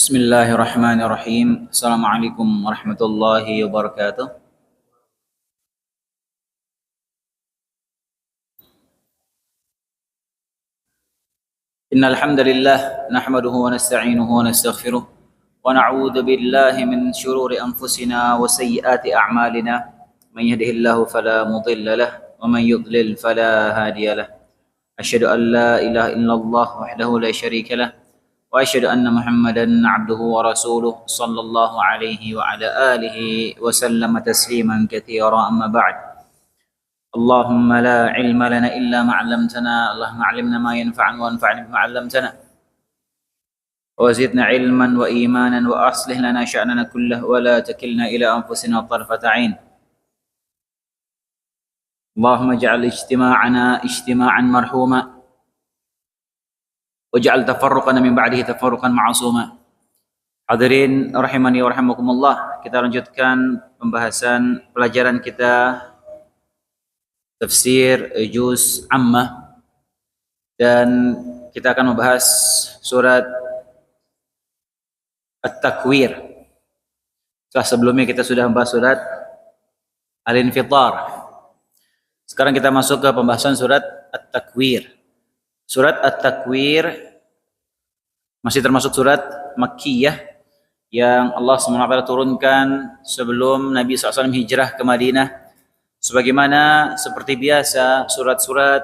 Bismillahirrahmanirrahim. Assalamualaikum warahmatullahi wabarakatuh. Innal hamdalillah nahmaduhu wa nasta'inuhu wa nastaghfiruh wa na'udzu billahi min shururi anfusina wa sayyiati a'malina. Man yahdihillahu fala mudilla lahu wa man yudlil fala hadiya lahu. Asyhadu an la ilaha illallah wahdahu la syarika lahu wa asyhadu anna Muhammadan 'abduhu wa rasuluh sallallahu alaihi wa ala alihi wa sallama tasliman katsira amma ba'd. اللهم لا علم لنا إلا ما علمتنا اللهم علمنا ما ينفعنا وانفعنا بما علمتنا وزدنا علما وإيمانا وأصلح لنا شأننا كله ولا تكلنا إلى أنفسنا طرفة عين اللهم اجعل اجتماعنا اجتماعا مرحوما واجعل تفرقنا من بعده تفرقا معصوما. Hadirin rahimani wa rahimakumullah, kita lanjutkan pembahasan pelajaran kita tafsir juz Ammah, dan kita akan membahas surat At-Takwir. Setelah sebelumnya kita sudah membahas surat Al-Infitar. Sekarang kita masuk ke pembahasan surat At-Takwir. Surat At-Takwir masih termasuk surat Makkiyah yang Allah SWT turunkan sebelum Nabi SAW hijrah ke Madinah. Sebagaimana seperti biasa surat-surat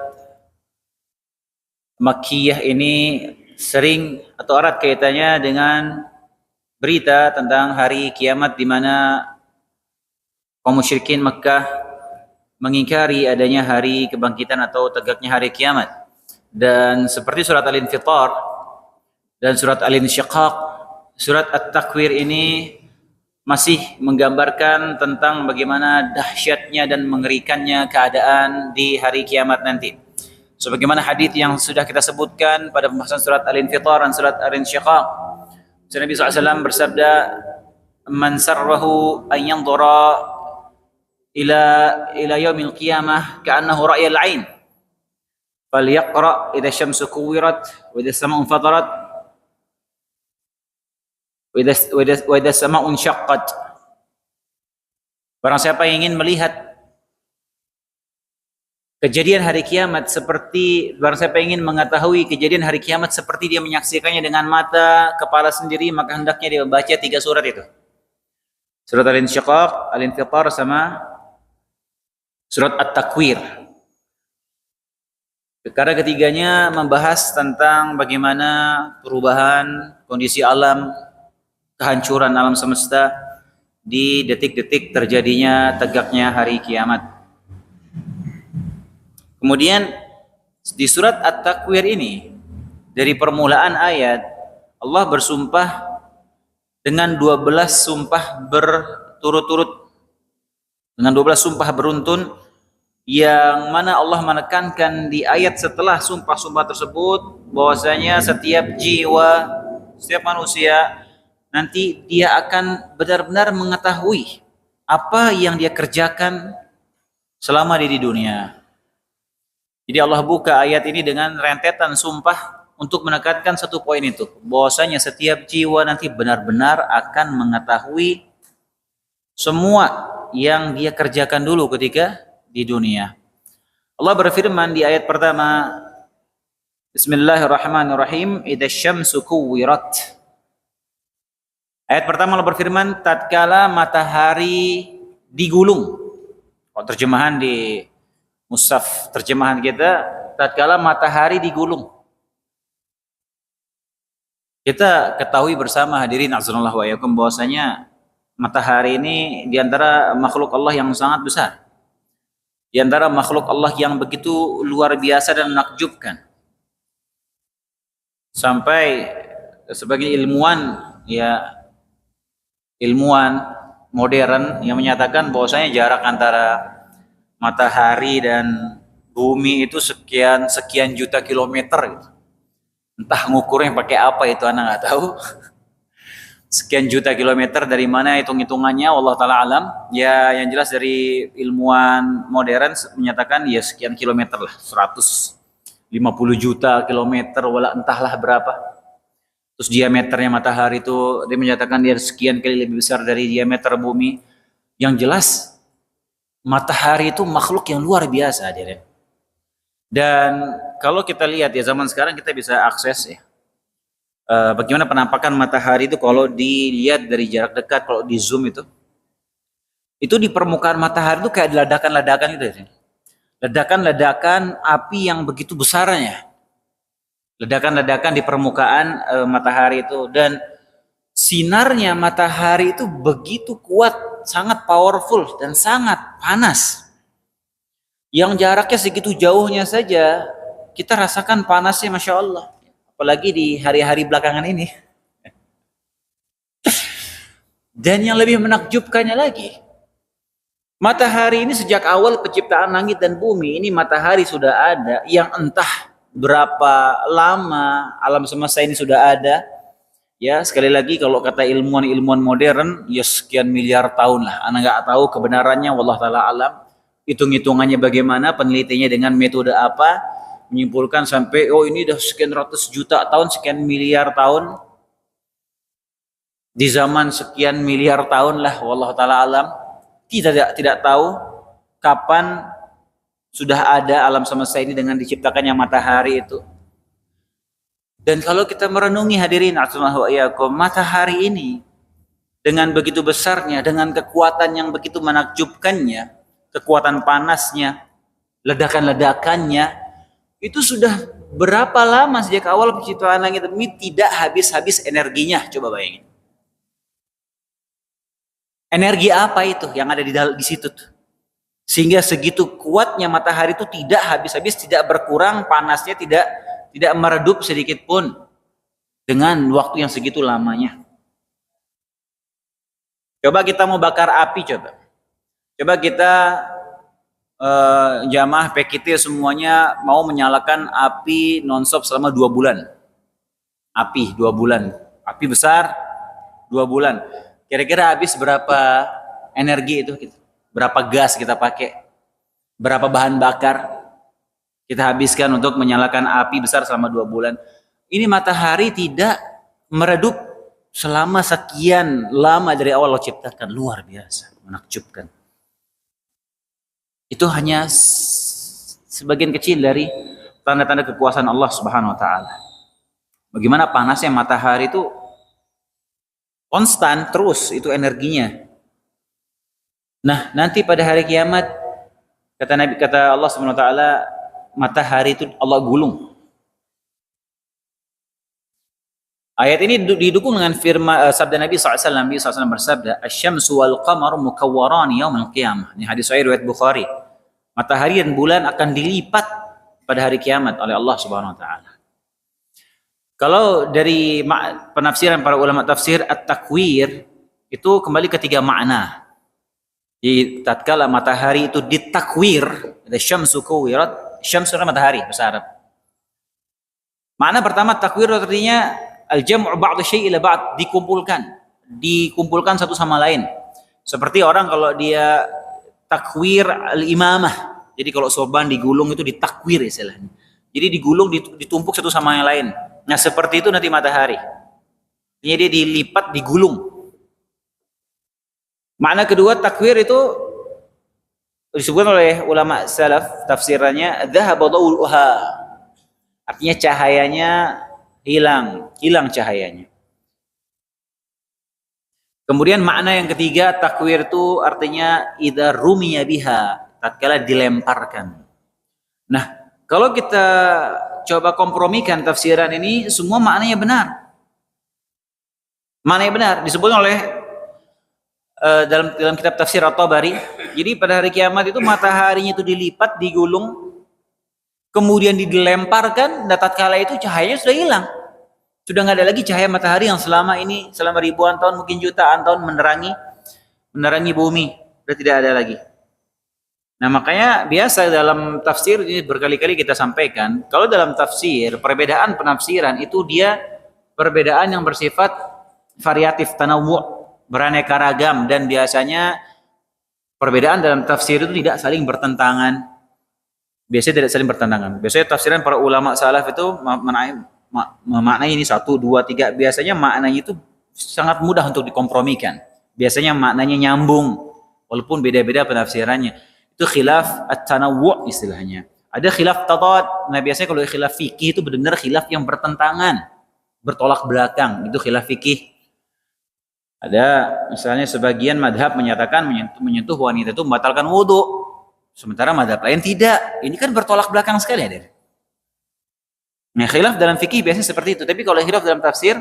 Makkiyah ini sering atau erat kaitannya dengan berita tentang hari kiamat, di mana kaum musyrikin Makkah mengingkari adanya hari kebangkitan atau tegaknya hari kiamat. Dan seperti surat Al-Infitar dan surat Al-Insyiqaq, surat At-Takwir ini masih menggambarkan tentang bagaimana dahsyatnya dan mengerikannya keadaan di hari kiamat nanti. Sebagaimana hadis yang sudah kita sebutkan pada pembahasan surat Al-Infitar dan surat Al-Insyiqaq, Nabi SAW bersabda, "Man sarrahu an yanzura ila yaumil qiyamah ka'annahu ra'yal 'ain, falyaqra idza syamsu kuwirat wa idza sama'u fatarat wa idza sama'u syaqqat." Barang siapa yang ingin melihat kejadian hari kiamat barang siapa yang ingin mengetahui kejadian hari kiamat seperti dia menyaksikannya dengan mata kepala sendiri, maka hendaknya dia membaca 3 surat itu. Surat Al-Insyiqaq, Al-Infitar, sama surat At-Takwir. Karena ketiganya membahas tentang bagaimana perubahan kondisi alam, kehancuran alam semesta di detik-detik terjadinya tegaknya hari kiamat. Kemudian di surat At-Takwir ini, dari permulaan ayat, Allah bersumpah dengan 12 sumpah berturut-turut, dengan 12 sumpah beruntun, yang mana Allah menekankan di ayat setelah sumpah-sumpah tersebut bahwasanya setiap jiwa, setiap manusia nanti dia akan benar-benar mengetahui apa yang dia kerjakan selama di dunia. Jadi Allah buka ayat ini dengan rentetan sumpah untuk menekankan satu poin itu, bahwasanya setiap jiwa nanti benar-benar akan mengetahui semua yang dia kerjakan dulu ketika di dunia. Allah berfirman di ayat pertama, Bismillahirrahmanirrahim, idza syamsu kuwirat. Ayat pertama Allah berfirman, tatkala matahari digulung. Kalau terjemahan di mushaf terjemahan kita, tatkala matahari digulung. Kita ketahui bersama hadirin azanallahu wa iyyakum bahwasanya matahari ini di antara makhluk Allah yang sangat besar. Di antara makhluk Allah yang begitu luar biasa dan menakjubkan. Sampai sebagai ilmuwan modern yang menyatakan bahwasanya jarak antara matahari dan bumi itu sekian juta kilometer gitu. Entah ngukurnya pakai apa itu anak nggak tahu. Sekian juta kilometer, dari mana hitung-hitungannya Allah taala alam. Ya, yang jelas dari ilmuwan modern menyatakan ya sekian kilometer lah, 150 juta kilometer wala entahlah berapa. Terus diameternya matahari itu dia menyatakan dia sekian kali lebih besar dari diameter bumi. Yang jelas matahari itu makhluk yang luar biasa, hadirin. Dan kalau kita lihat ya zaman sekarang kita bisa akses ya. Bagaimana penampakan matahari itu kalau dilihat dari jarak dekat, kalau di zoom itu di permukaan matahari itu kayak ledakan-ledakan gitu ya. Ledakan-ledakan api yang begitu besarnya. Ledakan-ledakan di permukaan matahari itu, dan sinarnya matahari itu begitu kuat, sangat powerful dan sangat panas. Yang jaraknya segitu jauhnya saja kita rasakan panasnya, Masya Allah. Apalagi di hari-hari belakangan ini. Dan yang lebih menakjubkannya lagi, matahari ini sejak awal penciptaan langit dan bumi ini matahari sudah ada, yang entah berapa lama alam semesta ini sudah ada. Ya, sekali lagi kalau kata ilmuwan modern, ya sekian miliar tahun lah. Anak nggak tahu kebenarannya, wallah taala alam. Hitung-hitungannya bagaimana, penelitiannya dengan metode apa, menyimpulkan sampai oh ini udah sekian ratus juta tahun, sekian miliar tahun. Di zaman sekian miliar tahun lah, wallah taala alam. Tidak tahu kapan sudah ada alam semesta ini dengan diciptakannya matahari itu. Dan kalau kita merenungi hadirin wa iyyakum, matahari ini dengan begitu besarnya, dengan kekuatan yang begitu menakjubkannya, kekuatan panasnya, ledakan-ledakannya, itu sudah berapa lama sejak awal penciptaan langit ini tidak habis-habis energinya, coba bayangin. Energi apa itu yang ada di situ tuh? Sehingga segitu kuatnya matahari itu tidak habis-habis, tidak berkurang panasnya, tidak meredup sedikit pun dengan waktu yang segitu lamanya. Coba kita mau bakar api, coba kita jamaah PKT semuanya mau menyalakan api nonstop selama 2 bulan. Api 2 bulan, api besar 2 bulan. Kira-kira habis berapa energi itu? Berapa gas kita pakai? Berapa bahan bakar kita habiskan untuk menyalakan api besar selama 2 bulan? Ini matahari tidak meredup selama sekian lama dari awal Allah ciptakan. Luar biasa, menakjubkan. Itu hanya sebagian kecil dari tanda-tanda kekuasaan Allah Subhanahu wa taala. Bagaimana panasnya matahari itu konstan terus itu energinya. Nah, nanti pada hari kiamat kata Allah Subhanahu wa taala, matahari itu Allah gulung. Ayat ini didukung dengan firman sabda Nabi SAW. Nabi SAW bersabda, "Asy-syamsu wal qamaru mukawwarani yaumil qiyamah." Ini hadis sahih riwayat Bukhari. Matahari dan bulan akan dilipat pada hari kiamat oleh Allah Subhanahu wa taala. Kalau dari penafsiran para ulama tafsir, at-takwir itu kembali ke 3 makna. Jadi tatkala matahari itu ditakwir, ada syamsu kuwirat, syamsu adalah matahari bahasa Arab. Makna pertama takwir artinya al-jam'u ba'd syai' ila ba'd, dikumpulkan satu sama lain. Seperti orang kalau dia takwir al-imamah. Jadi kalau sorban digulung itu ditakwir istilahnya. Jadi digulung, ditumpuk satu sama yang lain. Nah, seperti itu nanti matahari. Artinya dia dilipat, digulung. Makna kedua takwir itu disebutkan oleh ulama salaf tafsirannya dhahaba dhawuha. Artinya cahayanya hilang cahayanya. Kemudian makna yang ketiga takwir itu artinya idza rumiya biha, tatkala dilemparkan. Nah, kalau kita coba kompromikan tafsiran ini, semua maknanya benar. Maknanya benar disebutkan oleh dalam kitab tafsir At-Tabari. Jadi pada hari kiamat itu mataharinya itu dilipat, digulung, kemudian dilemparkan, dan tatkala itu cahayanya sudah hilang. Sudah nggak ada lagi cahaya matahari yang selama ribuan tahun, mungkin jutaan tahun menerangi bumi. Sudah tidak ada lagi. Nah, makanya biasa dalam tafsir ini berkali-kali kita sampaikan, kalau dalam tafsir perbedaan penafsiran itu dia perbedaan yang bersifat variatif, tanawwu', beraneka ragam, dan biasanya perbedaan dalam tafsir itu tidak saling bertentangan. Biasanya tidak saling bertentangan. Biasanya tafsiran para ulama salaf itu memaknai ini 1, 2, 3. Biasanya maknanya itu sangat mudah untuk dikompromikan. Biasanya maknanya nyambung walaupun beda-beda penafsirannya. Itu khilaf at-tanawwu' istilahnya. Ada khilaf tadad. Nah, biasanya kalau khilaf fikih itu benar-benar khilaf yang bertentangan, bertolak belakang. Itu khilaf fikih. Ada misalnya sebagian madhab menyatakan menyentuh wanita itu membatalkan wudhu. Sementara madhab lain tidak. Ini kan bertolak belakang sekali ya. Nah, khilaf dalam fikih biasanya seperti itu. Tapi kalau khilaf dalam tafsir,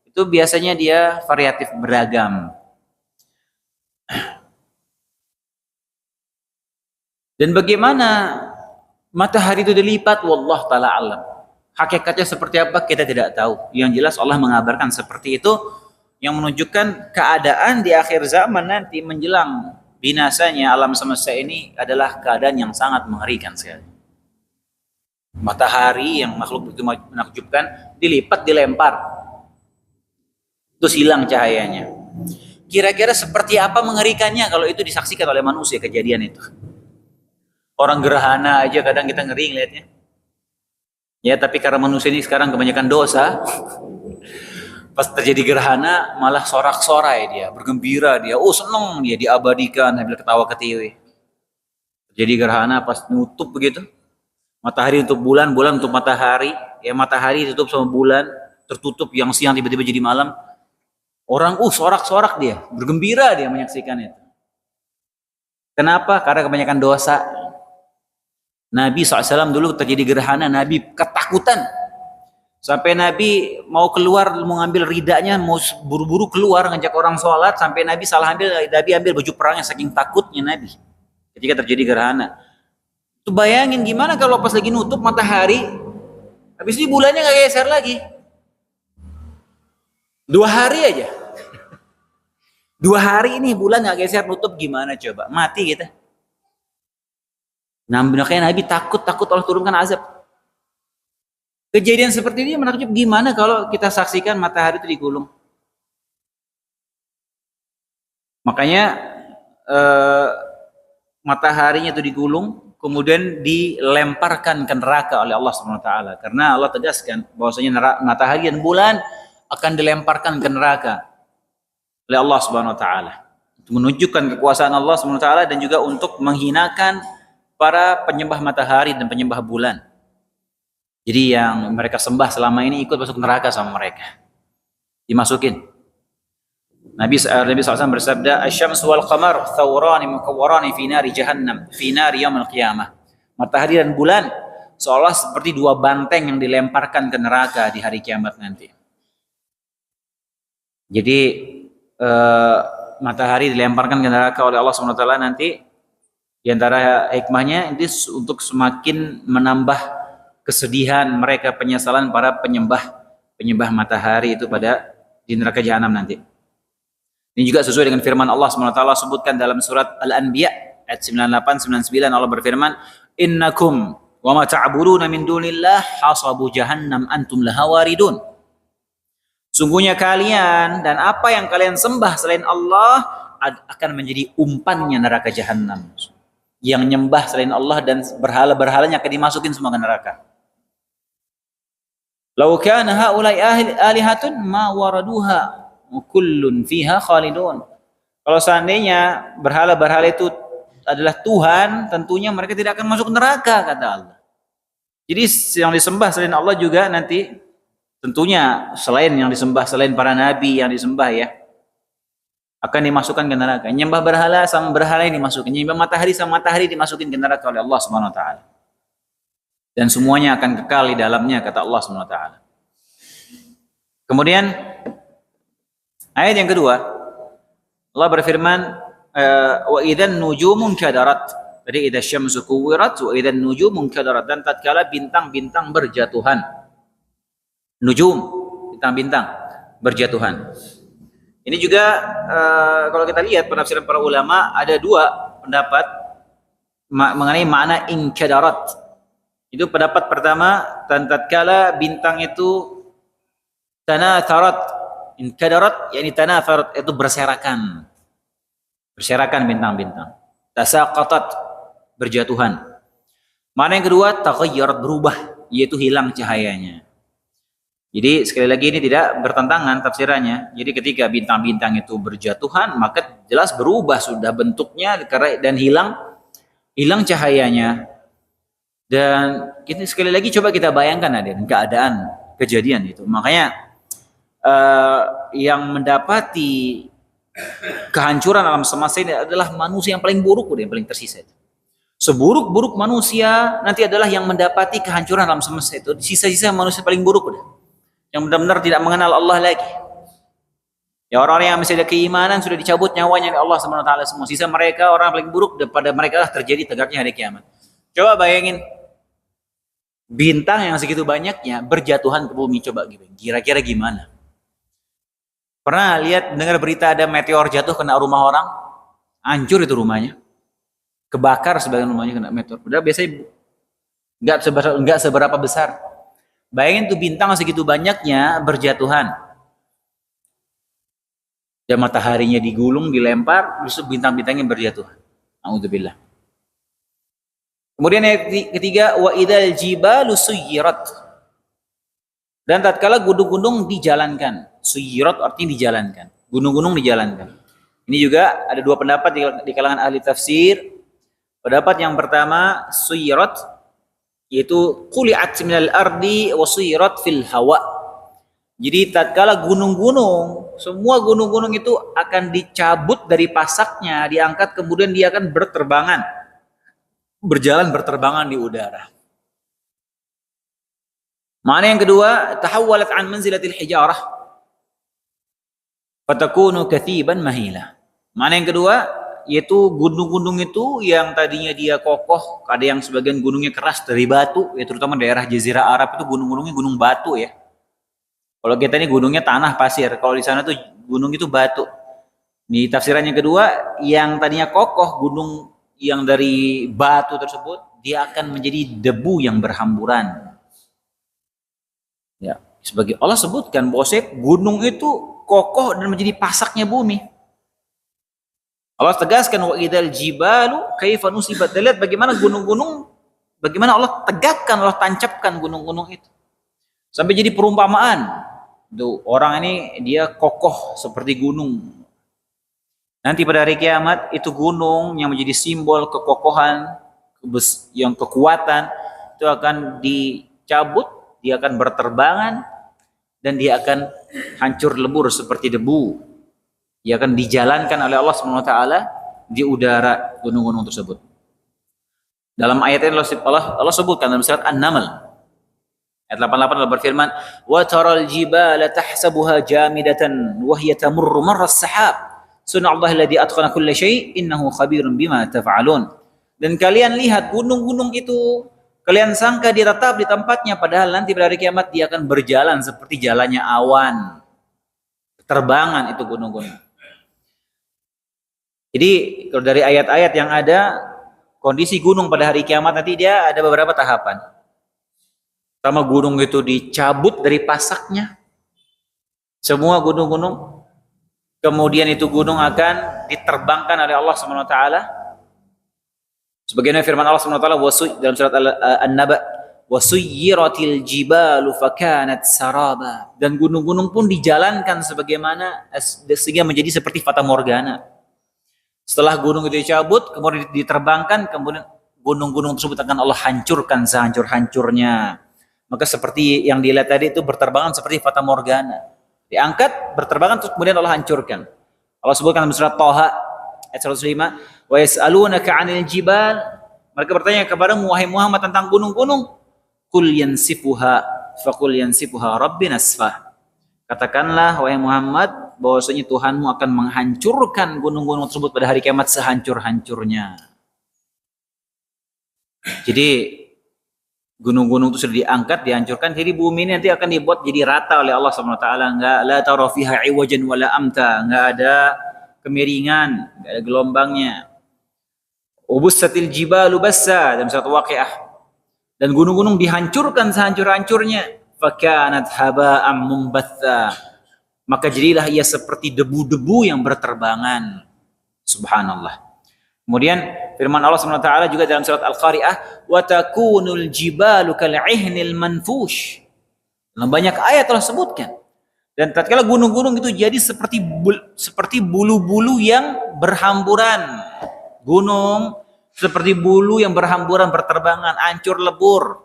itu biasanya dia variatif, beragam. Dan bagaimana matahari itu dilipat, wallah ta'ala alam. Hakikatnya seperti apa kita tidak tahu. Yang jelas Allah mengabarkan seperti itu, yang menunjukkan keadaan di akhir zaman nanti menjelang binasanya alam semesta ini adalah keadaan yang sangat mengerikan sekali. Matahari yang makhluk itu menakjubkan dilipat, dilempar, terus hilang cahayanya. Kira-kira seperti apa mengerikannya kalau itu disaksikan oleh manusia kejadian itu? Orang gerhana aja kadang kita ngeri ngeliatnya. Ya, tapi karena manusia ini sekarang kebanyakan dosa, pas terjadi gerhana malah sorak-sorai dia, bergembira dia, oh seneng dia, diabadikan sambil ketawa ketiwi. Terjadi gerhana pas nutup begitu, matahari untuk bulan, bulan untuk matahari, ya matahari tutup sama bulan, tertutup yang siang tiba-tiba jadi malam. Orang sorak-sorak dia, bergembira dia menyaksikan itu. Kenapa? Karena kebanyakan dosa. Nabi SAW dulu terjadi gerhana, Nabi ketakutan. Sampai Nabi mau keluar, mau ngambil ridanya, mau buru-buru keluar ngajak orang sholat, sampai Nabi salah ambil, Nabi ambil baju perangnya saking takutnya Nabi ketika terjadi gerhana. Tuh bayangin gimana kalau pas lagi nutup matahari, habis ini bulannya nggak geser lagi. 2 hari aja. 2 hari ini bulan nggak geser, nutup gimana coba? Mati kita. Nah, makanya Nabi takut Allah turunkan azab. Kejadian seperti ini menakjub, gimana kalau kita saksikan matahari itu digulung? Makanya mataharinya itu digulung, kemudian dilemparkan ke neraka oleh Allah SWT. Karena Allah tegaskan bahwasanya matahari dan bulan akan dilemparkan ke neraka oleh Allah SWT. Untuk menunjukkan kekuasaan Allah SWT dan juga untuk menghinakan para penyembah matahari dan penyembah bulan. Jadi yang mereka sembah selama ini ikut masuk neraka sama mereka. Dimasukin. Nabi SAW bersabda, "Asy-syamsu wal qamar thawrani mukawwarani fi nari jahannam, fi nari yaumil qiyamah." Matahari dan bulan seolah seperti 2 banteng yang dilemparkan ke neraka di hari kiamat nanti. Jadi matahari dilemparkan ke neraka oleh Allah SWT nanti. Di antara hikmahnya ini untuk semakin menambah kesedihan mereka, penyesalan para penyembah matahari itu pada di neraka jahanam nanti. Ini juga sesuai dengan firman Allah SWT sebutkan dalam surat Al-Anbiya ayat 98-99. Allah berfirman, "Innakum wa ma ta'buduna min dunillah hasabu jahannam antum laha waridun." Sungguhnya kalian dan apa yang kalian sembah selain Allah akan menjadi umpannya neraka jahanam. Yang nyembah selain Allah dan berhala-berhalanya akan dimasukin semua ke neraka. Lau kana haula'i alihatun ma waraduha kullun fiha khalidun. Kalau seandainya berhala-berhala itu adalah Tuhan, tentunya mereka tidak akan masuk neraka, kata Allah. Jadi yang disembah selain Allah juga nanti tentunya selain yang disembah, selain para nabi yang disembah ya, akan dimasukkan ke neraka. Nyembah berhala sama berhala yang dimasukin, nyembah matahari sama matahari dimasukin ke neraka oleh Allah Subhanahu wa taala. Dan semuanya akan kekal di dalamnya, kata Allah Subhanahu wa taala. Kemudian ayat yang kedua, Allah berfirman, wa idzan nujumun kadarat. Jadi idza syamsu kuwirat wa idzan nujumun kadarat, dan tatkala bintang-bintang berjatuhan. Nujum, bintang-bintang berjatuhan. Ini juga kalau kita lihat penafsiran para ulama ada 2 pendapat mengenai makna inkadarat. Itu pendapat pertama, tatkala bintang itu tanatharat, inkadarat yakni tanatharat itu berserakan. Berserakan bintang-bintang. Tasaqatat, berjatuhan. Makna yang kedua, taghayyarat, berubah, yaitu hilang cahayanya. Jadi sekali lagi ini tidak bertentangan tafsirannya. Jadi ketika bintang-bintang itu berjatuhan, maka jelas berubah sudah bentuknya dan hilang cahayanya. Dan kita sekali lagi coba kita bayangkan keadaan kejadian itu. Makanya yang mendapati kehancuran alam semesta ini adalah manusia yang paling buruk, yang paling tersisa. Seburuk-buruk manusia nanti adalah yang mendapati kehancuran alam semesta itu. Sisa-sisa manusia paling buruk yang benar-benar tidak mengenal Allah lagi. Ya, orang-orang yang masih ada keimanan sudah dicabut nyawanya oleh Allah Subhanahu wa taala semua. Sisa mereka orang paling buruk, pada mereka lah terjadi tegaknya hari kiamat. Coba bayangin bintang yang segitu banyaknya berjatuhan ke bumi, coba kira-kira gimana? Pernah dengar berita ada meteor jatuh kena rumah orang? Hancur itu rumahnya. Kebakar sebagian rumahnya kena meteor. Padahal biasanya enggak seberapa besar. Bayangin tuh bintang segitu banyaknya berjatuhan. Dan mataharinya digulung, dilempar, justru bintang-bintangnya berjatuhan. A'udzubillah. Kemudian yang ketiga, wa idzal jibalu suyirat. Dan tatkala gunung-gunung dijalankan. Suyirat artinya dijalankan. Gunung-gunung dijalankan. Ini juga ada dua pendapat di kalangan ahli tafsir. Pendapat yang pertama, suyirat yaitu quli'at minal ardi wa suyirat fil hawa. Jadi tatkala gunung-gunung, semua gunung-gunung itu akan dicabut dari pasaknya, diangkat, kemudian dia akan berterbangan di udara. Mana yang kedua, tahawwalat an manzilatil hijarah fatakunu kathiban mahila. Mana yang kedua, yaitu gunung-gunung itu yang tadinya dia kokoh, ada yang sebagian gunungnya keras dari batu, ya terutama daerah Jazirah Arab itu gunung-gunungnya gunung batu ya. Kalau kita ini gunungnya tanah pasir, kalau di sana tuh gunung itu batu. Di tafsiran yang kedua, yang tadinya kokoh gunung yang dari batu tersebut, dia akan menjadi debu yang berhamburan. Ya, sebagai Allah sebutkan bahwa gunung itu kokoh dan menjadi pasaknya bumi. Allah tegaskan wa idzal jibalu kaifa nusibat. Lihat bagaimana gunung-gunung, bagaimana Allah tegakkan, Allah tancapkan gunung-gunung itu. Sampai jadi perumpamaan. Tuh, orang ini dia kokoh seperti gunung. Nanti pada hari kiamat itu gunung yang menjadi simbol kekokohan, yang kekuatan itu akan dicabut, dia akan berterbangan dan dia akan hancur lebur seperti debu. Dia akan dijalankan oleh Allah SWT di udara gunung-gunung tersebut. Dalam ayat ini Allah sebutkan dalam surat An-Naml ayat 88 Allah berfirman, "Wa taral jibala tahsabuha jamidatan wa hiya tamurru marra as-sahab. Sunnallahi alladzi atqana kulla syai' innahu khabirun bima taf'alun." Dan kalian lihat gunung-gunung itu, kalian sangka dia tetap di tempatnya, padahal nanti pada hari kiamat dia akan berjalan seperti jalannya awan. Terbangan itu gunung-gunung. Jadi kalau dari ayat-ayat yang ada, kondisi gunung pada hari kiamat nanti dia ada beberapa tahapan. Pertama, gunung itu dicabut dari pasaknya, semua gunung-gunung. Kemudian itu gunung akan diterbangkan oleh Allah SWT. Sebagaimana firman Allah SWT dalam surat An-Naba, "Wasuyyiratil jibalu fakanat saraba." Dan gunung-gunung pun dijalankan sebagaimana sehingga menjadi seperti fata morgana. Setelah gunung itu dicabut, kemudian diterbangkan, kemudian gunung-gunung tersebut akan Allah hancurkan sehancur-hancurnya. Maka seperti yang dilihat tadi itu berterbangan seperti fata morgana. Diangkat, berterbangan, terus kemudian Allah hancurkan. Allah sebutkan dalam surat Thaha ayat 105, "Wa yas'alunaka 'anil jibal." Mereka bertanya kepadamu wahai Muhammad tentang gunung-gunung. "Qul yansifuha faqul yansifuha rabbi nasfah." Katakanlah wahai Muhammad bahwasanya Tuhanmu akan menghancurkan gunung-gunung tersebut pada hari kiamat sehancur-hancurnya. Jadi gunung-gunung itu sudah diangkat, dihancurkan, jadi bumi ini nanti akan dibuat jadi rata oleh Allah SWT. Enggak la tara fiha iwajan wala amta, enggak ada kemiringan, enggak ada gelombangnya. Ubussatil jibalu bassa dalam satu Waqiah. Dan gunung-gunung dihancurkan sehancur-hancurnya. Fakanat haba'am mumbatha. Maka jadilah ia seperti debu-debu yang berterbangan. Subhanallah. Kemudian firman Allah SWT juga dalam surat Al-Qari'ah, "Wa takunul jibalu kal'ihnil manfush." Dalam banyak ayat telah sebutkan. Dan tatkala gunung-gunung itu jadi seperti bulu-bulu yang berhamburan. Gunung seperti bulu yang berhamburan berterbangan, hancur lebur.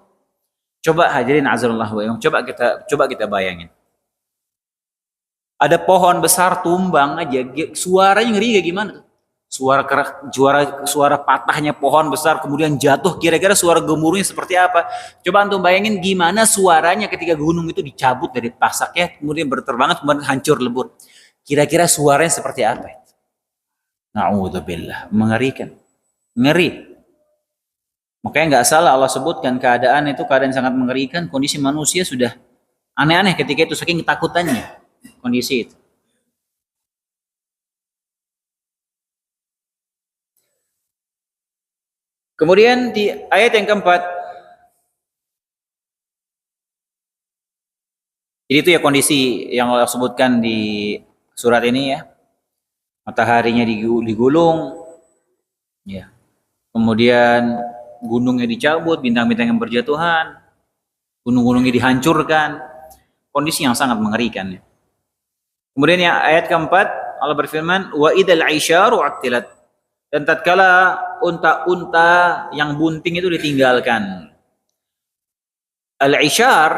Coba hadirin azallahu wa coba kita bayangin. Ada pohon besar tumbang aja, suaranya ngeri kayak gimana? Suara patahnya pohon besar kemudian jatuh, kira-kira suara gemuruhnya seperti apa? Coba antum bayangin gimana suaranya ketika gunung itu dicabut dari pasaknya kemudian berterbangan kemudian hancur lebur. Kira-kira suaranya seperti apa? Na'udzubillah, mengerikan. Ngeri. Makanya nggak salah Allah sebutkan keadaan itu keadaan sangat mengerikan, kondisi manusia sudah aneh-aneh ketika itu saking ketakutannya kondisi itu. Kemudian di ayat yang keempat, jadi itu ya kondisi yang Allah sebutkan di surat ini ya. Mataharinya digulung, ya. Kemudian gunungnya dicabut, bintang-bintang yang berjatuhan, gunung-gunungnya dihancurkan, kondisi yang sangat mengerikan. Ya. Kemudian yang ayat keempat, Allah berfirman, wa idal aisyaru attilat. Dan tatkala unta-unta yang bunting itu ditinggalkan. Al-isyar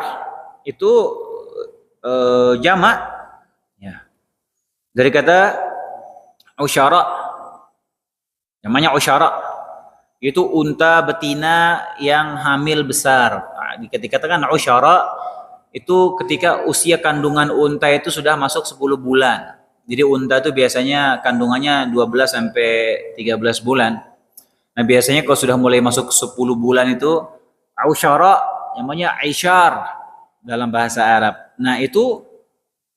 itu jamak ya. Dari kata usyara. Namanya usyara. Itu unta betina yang hamil besar. Nah, dikatakan usyara itu ketika usia kandungan unta itu sudah masuk 10 bulan. Jadi unta itu biasanya kandungannya 12 sampai 13 bulan. Nah, biasanya kalau sudah mulai masuk 10 bulan itu ausyara, namanya aisyar dalam bahasa Arab. Nah, itu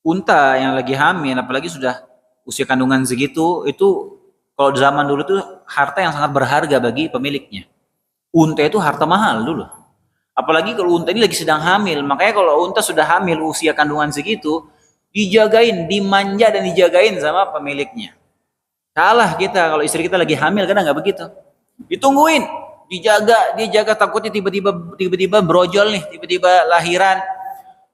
unta yang lagi hamil apalagi sudah usia kandungan segitu, itu kalau zaman dulu itu harta yang sangat berharga bagi pemiliknya. Unta itu harta mahal dulu. Apalagi kalau unta ini lagi sedang hamil. Makanya kalau unta sudah hamil usia kandungan segitu, dijagain, dimanja dan dijagain sama pemiliknya. Kalah kita kalau istri kita lagi hamil, kadang nggak begitu. Ditungguin, dijaga takutnya tiba-tiba brojol nih, tiba-tiba lahiran,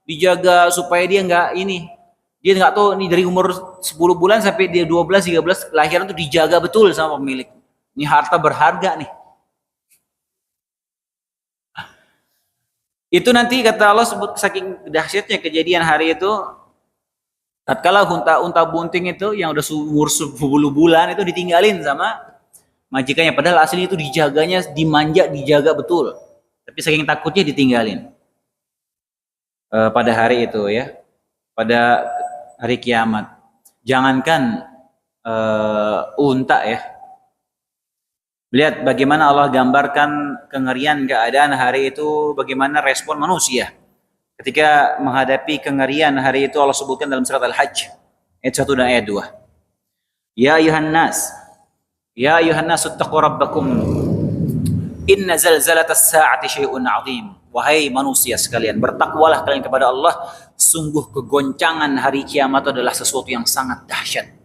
dijaga supaya dia nggak tahu nih dari umur 10 bulan sampai dia 12 13 lahiran tuh dijaga betul sama pemilik. Ini harta berharga nih. Itu nanti kata Allah sebut saking dahsyatnya kejadian hari itu. Tatkala unta bunting itu yang udah umur 10 bulan itu ditinggalin sama majikannya. Padahal aslinya itu dijaganya, dimanja, dijaga betul. Tapi saking takutnya ditinggalin. Pada hari itu ya. Pada hari kiamat. Jangankan unta ya. Lihat bagaimana Allah gambarkan kengerian keadaan hari itu, bagaimana respon manusia. Ketika menghadapi kengerian hari itu Allah sebutkan dalam surat Al-Hajj ayat 1 dan ayat 2. Ya ayuhan nas ittaqu rabbakum inna zalzalatas sa'ati syai'un 'adzim. Wahai manusia sekalian, bertakwalah kalian kepada Allah, sungguh kegoncangan hari kiamat adalah sesuatu yang sangat dahsyat.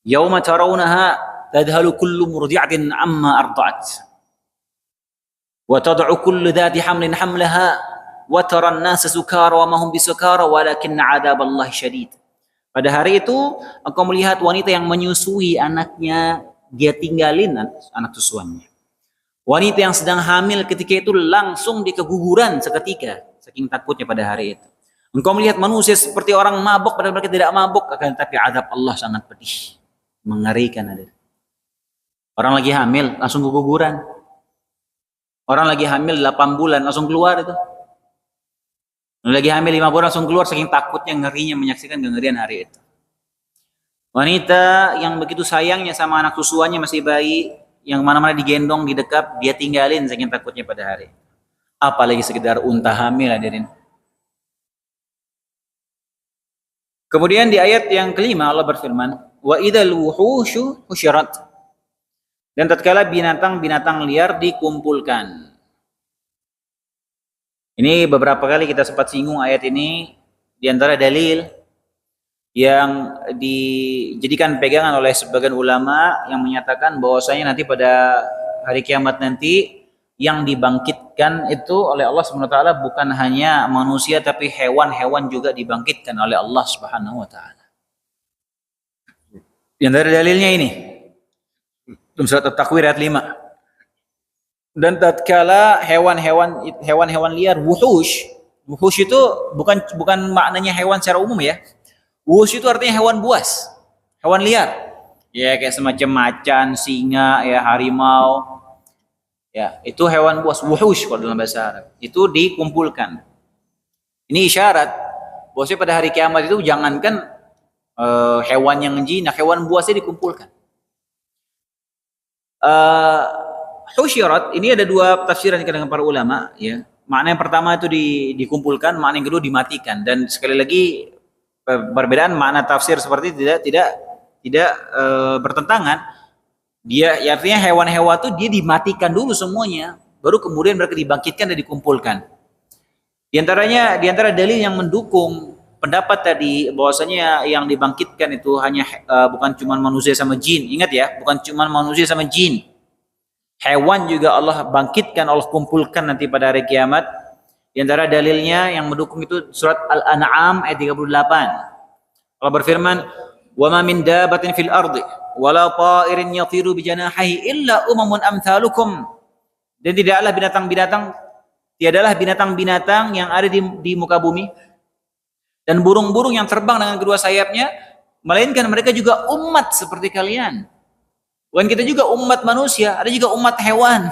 Yauma tarawunaha tadhalu kullu murdi'atin amma arda'at wa tad'u kullu dhati hamlin hamlaha wa taran nasa sukara wa ma hum bisukara walakinna 'adzaballahi syadid. Pada hari itu engkau melihat wanita yang menyusui anaknya, dia tinggalin anak susuannya. Wanita yang sedang hamil ketika itu langsung dikeguguran seketika saking takutnya pada hari itu. Engkau melihat manusia seperti orang mabuk padahal mereka tidak mabuk, akan tetapi azab Allah sangat pedih, mengerikan. Ada orang lagi hamil langsung keguguran. Orang lagi hamil 8 bulan langsung keluar itu. Lagi hamil 5 bulan langsung keluar saking takutnya, ngerinya menyaksikan kengerian hari itu. Wanita yang begitu sayangnya sama anak susuannya masih bayi, yang mana-mana digendong, didekap, dia tinggalin saking takutnya pada hari. Apalagi sekedar unta hamil hadirin. Kemudian di ayat yang kelima Allah berfirman, wa idzal wuhushu husyirat. Dan tatkala binatang-binatang liar dikumpulkan. Ini beberapa kali kita sempat singgung ayat ini, di antara dalil yang dijadikan pegangan oleh sebagian ulama yang menyatakan bahwasanya nanti pada hari kiamat nanti yang dibangkitkan itu oleh Allah Subhanahu wa taala bukan hanya manusia tapi hewan-hewan juga dibangkitkan oleh Allah Subhanahu wa taala. Yang dari dalilnya ini dalam surat At-Takwir ayat 5. Dan tatkala hewan-hewan liar wuhush itu bukan maknanya hewan secara umum ya. Wuhush itu artinya hewan buas, hewan liar. Ya kayak semacam macan, singa, ya harimau. Ya, itu hewan buas, wuhush kalau dalam bahasa Arab. Itu dikumpulkan. Ini isyarat bahwasanya pada hari kiamat itu jangankan hewan yang jinak, hewan buasnya dikumpulkan. Husyirat ini ada dua tafsiran dengan para ulama ya. Makna yang pertama itu dikumpulkan, makna yang kedua dimatikan. Dan sekali lagi perbedaan makna tafsir seperti tidak bertentangan. Dia ya artinya hewan-hewan itu dia dimatikan dulu semuanya, baru kemudian mereka dibangkitkan dan dikumpulkan. Di antara dalil yang mendukung pendapat tadi bahwasanya yang dibangkitkan itu hanya bukan cuma manusia sama jin. Ingat ya, bukan cuma manusia sama jin. Hewan juga Allah bangkitkan, Allah kumpulkan nanti pada hari kiamat. Di antara dalilnya yang mendukung itu surat Al-An'am ayat 38. Allah berfirman, "Wa ma min dabatin fil ardi wala ta'irin yatiru bi janahihi illa umamun amsalukum." Dan tiadalah binatang-binatang yang ada di muka bumi dan burung-burung yang terbang dengan kedua sayapnya, melainkan mereka juga umat seperti kalian. Bukan kita juga umat manusia, ada juga umat hewan.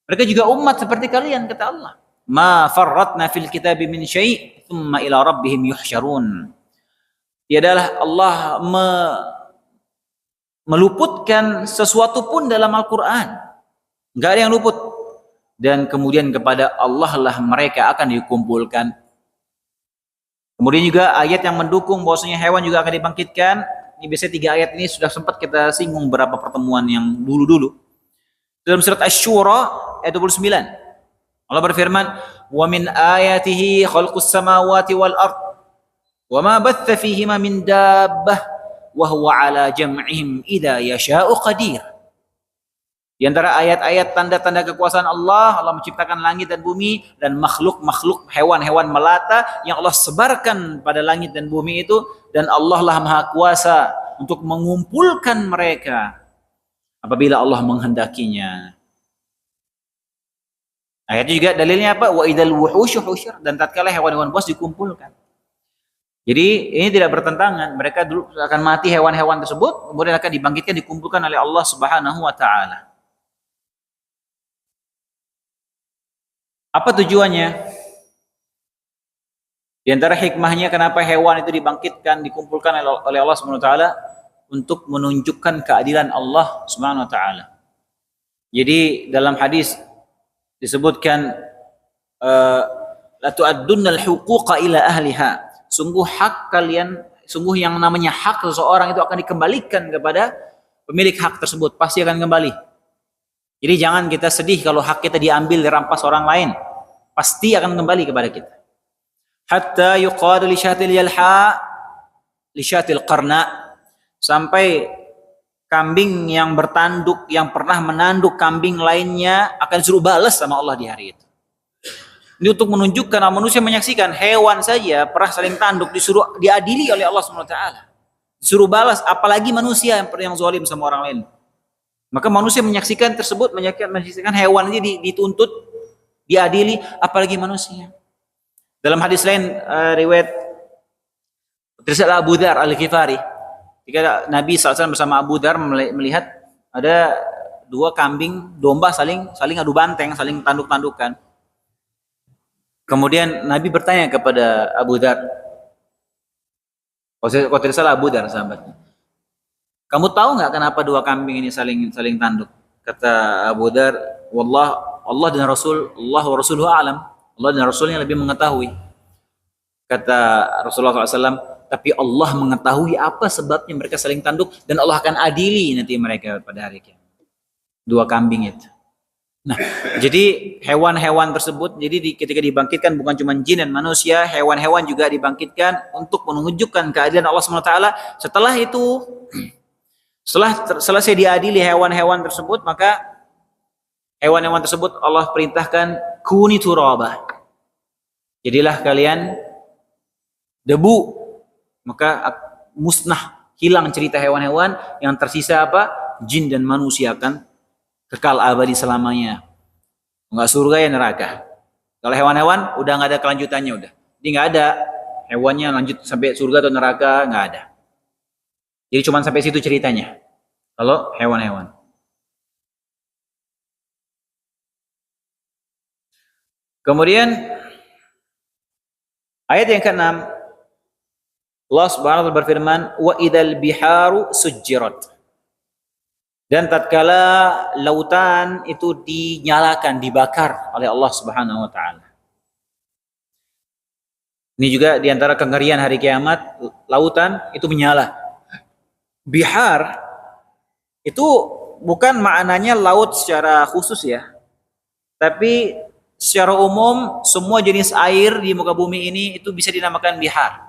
Mereka juga umat seperti kalian, kata Allah. Ma farratna fil kitabi min syai' thumma ila rabbihim yuhsyarun. Tiadalah Allah meluputkan sesuatu pun dalam Al-Quran. Enggak ada yang luput. Dan kemudian kepada Allah lah mereka akan dikumpulkan. Kemudian juga ayat yang mendukung bahwasanya hewan juga akan dibangkitkan. Ini biasanya 3 ayat ini sudah sempat kita singgung beberapa pertemuan yang dulu-dulu. Dalam surat Asy-Syura ayat 29. Allah berfirman, "Wa min ayatihi khalqus samawati wal ard wa ma batha fihima min dabbah wa huwa ala jam'ihim idza yasha'u qadir." Di antara ayat-ayat tanda-tanda kekuasaan Allah, Allah menciptakan langit dan bumi dan makhluk-makhluk hewan-hewan melata yang Allah sebarkan pada langit dan bumi itu, dan Allah lah Maha Kuasa untuk mengumpulkan mereka apabila Allah menghendakinya. Ayatnya juga dalilnya apa? Wa idzal wuhusyu husyir, dan tatkala hewan-hewan buas dikumpulkan. Jadi ini tidak bertentangan, mereka dulu akan mati hewan-hewan tersebut, kemudian akan dibangkitkan, dikumpulkan oleh Allah Subhanahu wa taala. Apa tujuannya? Di antara hikmahnya kenapa hewan itu dibangkitkan, dikumpulkan oleh Allah Subhanahu wa taala untuk menunjukkan keadilan Allah Subhanahu wa taala. Jadi dalam hadis disebutkan la tu'addunnal huquqa ila ahliha. Sungguh yang namanya hak seseorang itu akan dikembalikan kepada pemilik hak tersebut, pasti akan kembali. Jadi jangan kita sedih kalau hak kita diambil, dirampas orang lain. Pasti akan kembali kepada kita. Hatta yuqadu li syatil yalha li syatil qarna, sampai kambing yang bertanduk, yang pernah menanduk kambing lainnya akan suruh balas sama Allah di hari itu. Ini untuk menunjukkan, manusia menyaksikan hewan saja pernah saling tanduk disuruh diadili oleh Allah SWT. Disuruh balas, apalagi manusia yang zalim sama orang lain. Maka manusia menyaksikan tersebut, menyaksikan hewan ini dituntut, diadili, apalagi manusia. Dalam hadis lain riwayat Tirsa Abu Dzar Al-Ghifari, ketika Nabi SAW bersama Abu Dzar melihat ada 2 kambing domba saling adu banteng, saling tanduk-tandukan. Kemudian Nabi bertanya kepada Abu Dzar, kalau tidak salah Abu Dzar sahabatnya, kamu tahu nggak kenapa 2 kambing ini saling tanduk? Kata Abu Dzar, wallah, Allah dan Rasul, Allah wa Rasuluhu a'lam. Allah dan Rasulnya lebih mengetahui. Kata Rasulullah SAW, tapi Allah mengetahui apa sebabnya mereka saling tanduk, dan Allah akan adili nanti mereka pada hari kiamat. 2 kambing itu. Nah, jadi hewan-hewan tersebut, jadi ketika dibangkitkan bukan cuma jin dan manusia, hewan-hewan juga dibangkitkan untuk menunjukkan keadilan Allah SWT. Setelah itu, setelah selesai diadili hewan-hewan tersebut, maka Hewan-hewan tersebut Allah perintahkan kuni turaba. Jadilah kalian debu. Maka musnah, hilang cerita hewan-hewan, yang tersisa apa? Jin dan manusia akan kekal abadi selamanya. Enggak surga ya neraka. Kalau hewan-hewan udah nggak ada kelanjutannya udah. Jadi nggak ada hewannya lanjut sampai surga atau neraka, nggak ada. Jadi cuma sampai situ ceritanya. Kalau hewan-hewan. Kemudian ayat yang ke-6, Allah Subhanahu wa taala berfirman, "Wa idzal biharu sujjirat." Dan tatkala lautan itu dinyalakan, dibakar oleh Allah Subhanahu wa taala. Ini juga diantara kengerian hari kiamat, lautan itu menyala. Bihar itu bukan maknanya laut secara khusus ya. Tapi secara umum semua jenis air di muka bumi ini itu bisa dinamakan bihar.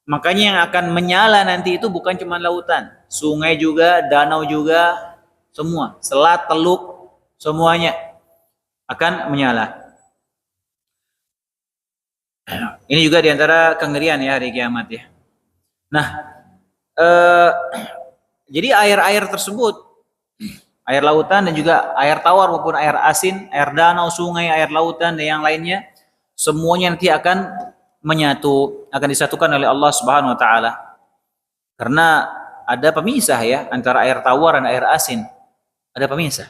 Makanya yang akan menyala nanti itu bukan cuma lautan, sungai juga, danau juga, semua, selat, teluk, semuanya akan menyala. Ini juga diantara kengerian ya hari kiamat ya. Nah, jadi air-air tersebut, air lautan dan juga air tawar maupun air asin, air danau, sungai, air lautan dan yang lainnya, semuanya nanti akan menyatu, akan disatukan oleh Allah Subhanahu wa taala. Karena ada pemisah ya antara air tawar dan air asin. Ada pemisah.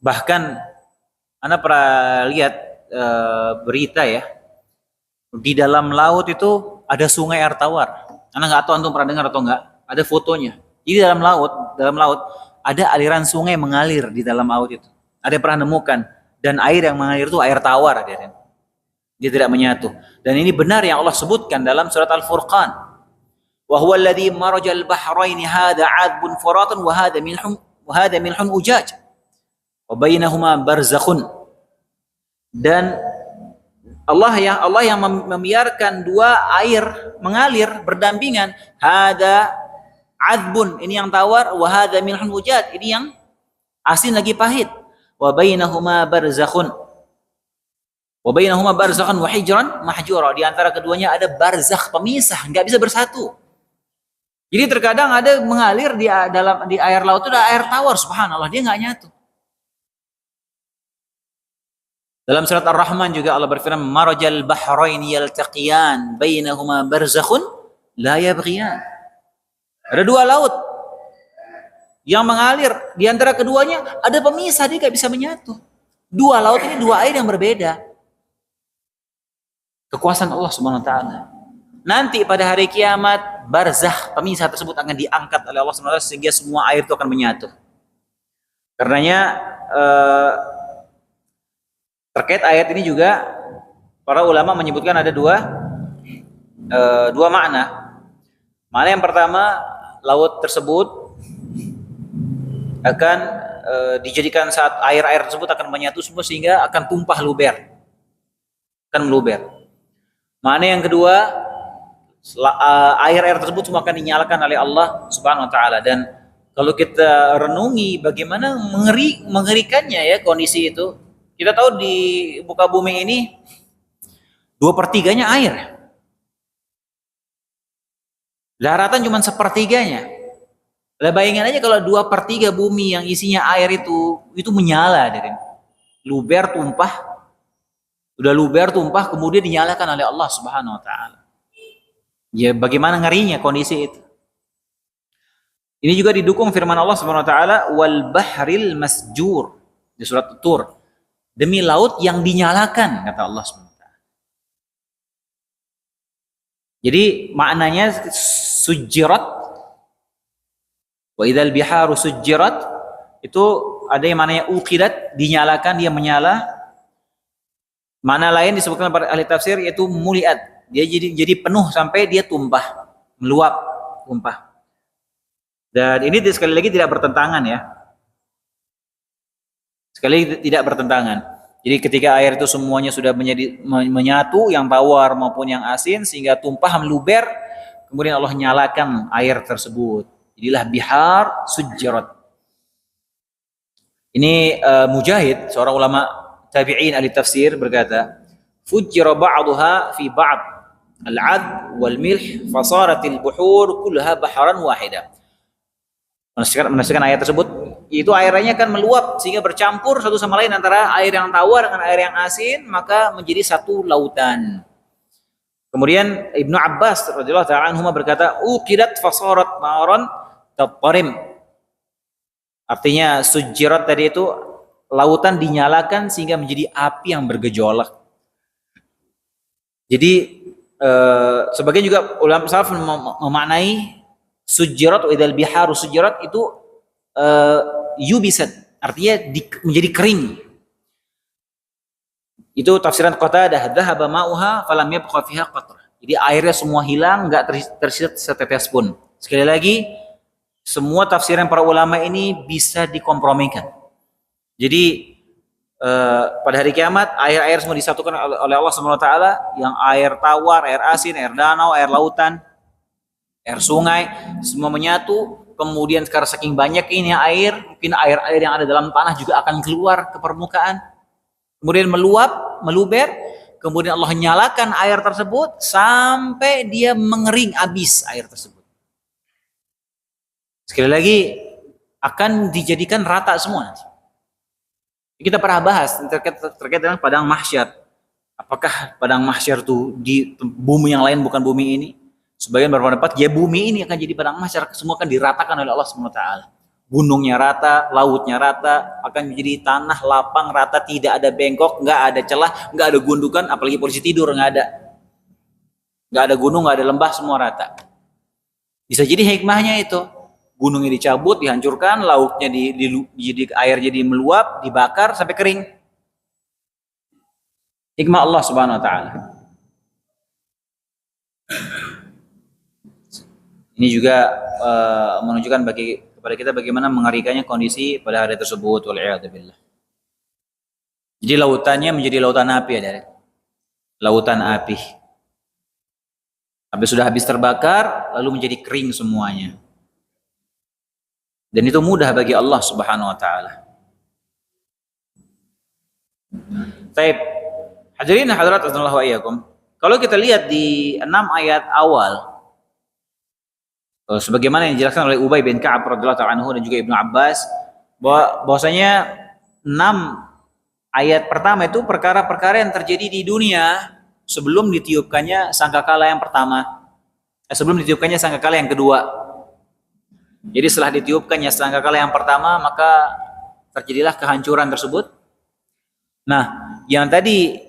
Bahkan Anda pernah lihat berita ya, di dalam laut itu ada sungai air tawar. Anda nggak tahu antum pernah dengar atau enggak? Ada fotonya. Jadi dalam laut ada aliran sungai mengalir di dalam laut itu. Ada pernah nemukan, dan air yang mengalir itu air tawar, dia tidak menyatu. Dan ini benar yang Allah sebutkan dalam surat Al-Furqan. Wa huwa alladhi marajal bahraini hadza 'adbun furatun wa hadza milhun ujaj. Wa bainahuma barzakhun. Dan Allah yang membiarkan dua air mengalir berdampingan. Hadza 'adbun, ini yang tawar, wa hadza milhun ujaj, ini yang asin lagi pahit. Wa bainahuma barzakhun. Wa bainahuma barzakhan wa hijran mahjura. Di antara keduanya ada barzakh, pemisah, enggak bisa bersatu. Jadi terkadang ada mengalir di air laut itu ada air tawar, subhanallah, dia enggak nyatu. Dalam surat Ar-Rahman juga Allah berfirman, marajal bahrain yaltaqiyan bainahuma barzakhun la yabghiyan. Ada dua laut yang mengalir, di antara keduanya ada pemisah, dia enggak bisa menyatu. Dua laut ini dua air yang berbeda. Kekuasaan Allah Subhanahu wa taala. Nanti pada hari kiamat, barzakh, pemisah tersebut akan diangkat oleh Allah Subhanahu wa taala sehingga semua air itu akan menyatu. Karenanya terkait ayat ini juga para ulama menyebutkan ada dua makna. Makna yang pertama, laut tersebut akan dijadikan saat air-air tersebut akan menyatu semua sehingga akan tumpah luber. Akan meluber. Makna yang kedua, air-air tersebut semua akan dinyalakan oleh Allah Subhanahu wa taala. Dan kalau kita renungi bagaimana mengerikannya ya kondisi itu. Kita tahu di muka bumi ini 2/3-nya air. Daratan cuma 1/3-nya. Lah bayangin aja kalau 2/3 bumi yang isinya air itu menyala, luber tumpah. Udah luber tumpah kemudian dinyalakan oleh Allah Subhanahu wa taala. Ya bagaimana ngerinya kondisi itu. Ini juga didukung firman Allah Subhanahu wa taala, wal bahril masjur di surat Tur. Demi laut yang dinyalakan, kata Allah Subhanahu wa taala. Jadi maknanya sujjirat, wa idzal biharu sujjirat, itu ada yang maknanya uqidat, dinyalakan, dia menyala. Mana lain disebutkan pada ahli tafsir yaitu muliat. Dia jadi penuh sampai dia tumpah, meluap, tumpah. Dan ini sekali lagi tidak bertentangan ya. Sekali lagi tidak bertentangan. Jadi ketika air itu semuanya sudah menyatu, yang tawar maupun yang asin sehingga tumpah meluber, kemudian Allah nyalakan air tersebut. Jadilah bihar sujjarat. Ini Mujahid, seorang ulama tabi'in ahli tafsir berkata, "Fujjira ba'daha fi ba'd al-'adb wal milh fasaratil buhur kullaha baharan wahida." Menafsirkan ayat tersebut, itu airnya kan meluap sehingga bercampur satu sama lain antara air yang tawar dengan air yang asin, maka menjadi satu lautan. Kemudian Ibnu Abbas radhiyallahu ta'ala anhu berkata, "Uqidat fasarat naran tattarim." Artinya sujirat tadi itu lautan dinyalakan sehingga menjadi api yang bergejolak. Jadi sebagian juga ulama salaf memaknai sujirat wa idal biharu sujirat itu yubisat, artinya menjadi kering. Itu tafsiran Qatadah, dhahaba ma'uha falam yabqa fiha qatrah. Jadi airnya semua hilang, enggak tersisa setetes pun. Sekali lagi, semua tafsiran para ulama ini bisa dikompromikan. Jadi pada hari kiamat air-air semua disatukan oleh Allah Subhanahu wa taala, yang air tawar, air asin, air danau, air lautan, air sungai, semua menyatu. Kemudian sekarang saking banyak ini air, mungkin air-air yang ada dalam tanah juga akan keluar ke permukaan. Kemudian meluap, meluber, kemudian Allah nyalakan air tersebut sampai dia mengering habis air tersebut. Sekali lagi akan dijadikan rata semua nanti. Kita pernah bahas terkait dengan padang mahsyar. Apakah padang mahsyar itu di bumi yang lain bukan bumi ini? Sebagian berpendapat ya bumi ini akan jadi padang mahsyar, semua akan diratakan oleh Allah Subhanahu wa taala. Gunungnya rata, lautnya rata, akan menjadi tanah lapang rata, tidak ada bengkok, nggak ada celah, nggak ada gundukan, apalagi posisi tidur nggak ada. Nggak ada gunung, nggak ada lembah, semua rata. Bisa jadi hikmahnya itu. Gunungnya dicabut, dihancurkan, lautnya jadi air jadi meluap, dibakar sampai kering. Hikmah Allah Subhanahu wa taala. Ini juga menunjukkan kepada kita bagaimana mengerikannya kondisi pada hari tersebut, wal'iyadzubillah. Jadi lautannya menjadi lautan api ya, lautan api. Habis terbakar lalu menjadi kering semuanya. Dan itu mudah bagi Allah Subhanahu wa taala. Baik. Hadirin hadirat rahimanallahu wa iyyakum. Kalau kita lihat di 6 ayat awal, sebagaimana yang dijelaskan oleh Ubay bin Ka'ab radhiyallahu ta'ala anhu dan juga Ibnu Abbas, bahwasanya 6 ayat pertama itu perkara-perkara yang terjadi di dunia sebelum ditiupkannya sangkakala yang pertama, sebelum ditiupkannya sangkakala yang kedua. Jadi setelah ditiupkannya sangkakala yang pertama, maka terjadilah kehancuran tersebut. Nah, yang tadi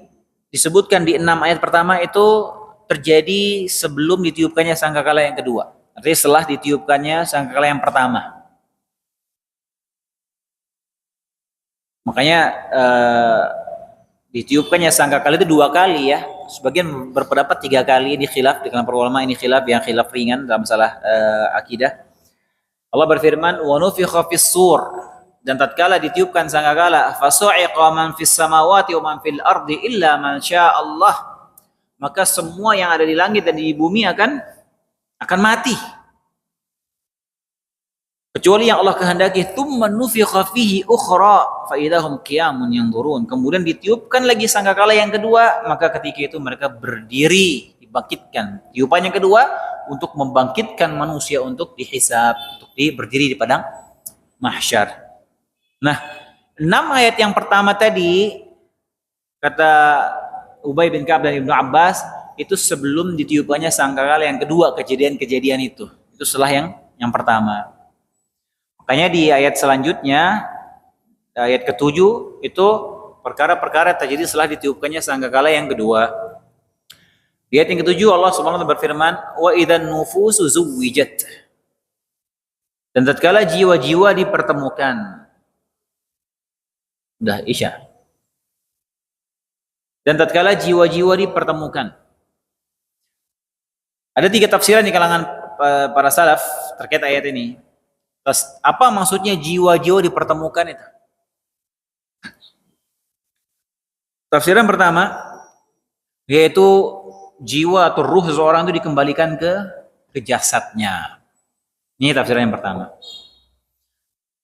disebutkan di 6 ayat pertama itu terjadi sebelum ditiupkannya sangkakala yang kedua. Artinya setelah ditiupkannya sangkakala yang pertama. Makanya ditiupkannya sangkakala itu 2 kali ya. Sebagian berpendapat 3 kali, ini khilaf di kalangan para ulama, ini khilaf yang khilaf ringan dalam masalah akidah. Allah berfirman, "Wa nufikha fis-sur," dan tatkala ditiupkan sangkakala, "Fasu'iqa man fis samawati wa man fil ardi illa man syaa Allah." Maka semua yang ada di langit dan di bumi akan mati. Kecuali yang Allah kehendaki, "Tsumma nufikha fihi ukhra fa idahum qiyamun yanzurun." Kemudian ditiupkan lagi sangkakala yang kedua, maka ketika itu mereka berdiri, dibangkitkan. Tiupan yang kedua untuk membangkitkan manusia untuk dihisab, untuk berdiri di padang mahsyar. Nah, 6 ayat yang pertama tadi kata Ubay bin Ka'ab dan Ibnu Abbas itu sebelum ditiupannya sangkakala yang kedua, kejadian-kejadian itu. Itu setelah yang pertama. Makanya di ayat selanjutnya, ayat ke-7 itu perkara-perkara terjadi setelah ditiupkannya sangkakala yang kedua. Di ayat yang ke-7 Allah Subhanahu wa taala berfirman, "Wa idzan nufusu zuwijat." Dan tatkala jiwa-jiwa dipertemukan. Udah Isya. Dan tatkala jiwa-jiwa dipertemukan. Ada 3 tafsiran di kalangan para salaf terkait ayat ini. Terus apa maksudnya jiwa-jiwa dipertemukan itu? Tafsiran pertama yaitu jiwa atau ruh seseorang itu dikembalikan ke jasadnya. Ini tafsiran yang pertama.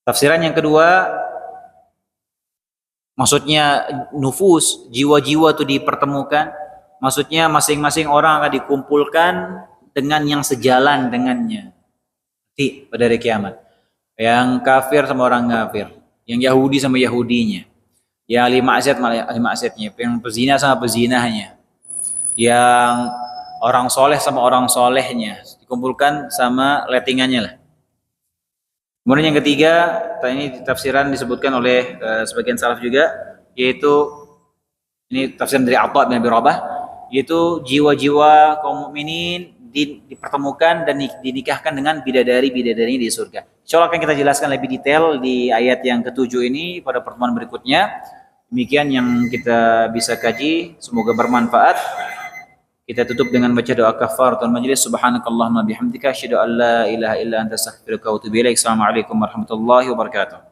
Tafsiran yang kedua Maksudnya nufus, jiwa-jiwa itu dipertemukan. Maksudnya masing-masing orang akan dikumpulkan dengan yang sejalan dengannya. Pada hari kiamat. Yang kafir sama orang kafir. Yang Yahudi sama Yahudinya. Yang ahli maksiat sama ahli maksiatnya. Yang pezina sama pezinahnya. Yang orang soleh sama orang solehnya. Dikumpulkan sama lettingannya lah. Kemudian yang ketiga, ini tafsiran disebutkan oleh sebagian salaf juga, yaitu ini tafsiran dari Atha bin Abi Rabah, yaitu jiwa-jiwa kaum mukminin dipertemukan dan dinikahkan dengan bidadari-bidadarinya di surga. Insyaallah akan kita jelaskan lebih detail di ayat yang ketujuh ini pada pertemuan berikutnya. Demikian yang kita bisa kaji, semoga bermanfaat. Kita tutup dengan baca doa kafaratul majlis. Subhanakallahumma bihamdika asyhadu an la ilaha illa anta astaghfiruka wa atubu ilaik. Assalamualaikum warahmatullahi wabarakatuh.